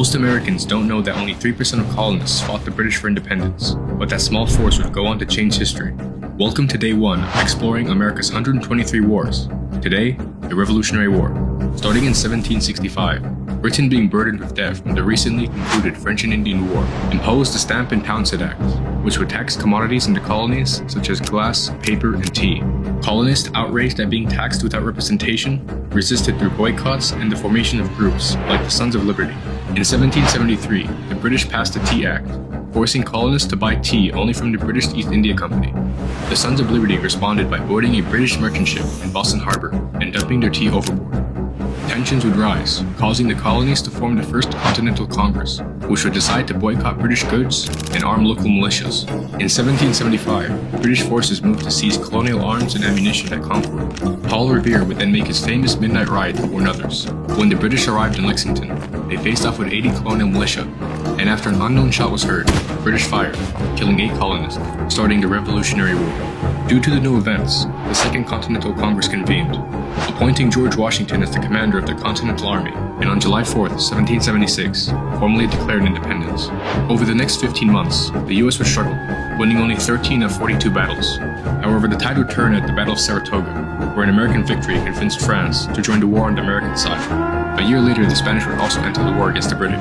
Most Americans don't know that only 3% of colonists fought the British for independence, but that small force would go on to change history. Welcome to Day 1 of exploring America's 123 wars. Today, the Revolutionary War. Starting in 1765, Britain, being burdened with debt from the recently concluded French and Indian War, imposed the Stamp and Townshend Act, which would tax commodities in the colonies such as glass, paper, and tea. Colonists, outraged at being taxed without representation, resisted through boycotts and the formation of groups like the Sons of Liberty. In 1773, the British passed the Tea Act, forcing colonists to buy tea only from the British East India Company. The Sons of Liberty responded by boarding a British merchant ship in Boston Harbor and dumping their tea overboard. Tensions would rise, causing the colonies to form the First Continental Congress, which would decide to boycott British goods and arm local militias. In 1775, British forces moved to seize colonial arms and ammunition at Concord. Paul Revere would then make his famous midnight ride to warn others. When the British arrived in Lexington, they faced off with 80 colonial militia, and after an unknown shot was heard, British fired, killing 8 colonists, starting the Revolutionary War. Due to the new events, the Second Continental Congress convened, appointing George Washington as the commander of the Continental Army, and on July 4, 1776, formally declared independence. Over the next 15 months, the US would struggle, winning only 13 of 42 battles. However, the tide would turn at the Battle of Saratoga, where an American victory convinced France to join the war on the American side. A year later, the Spanish would also enter the war against the British.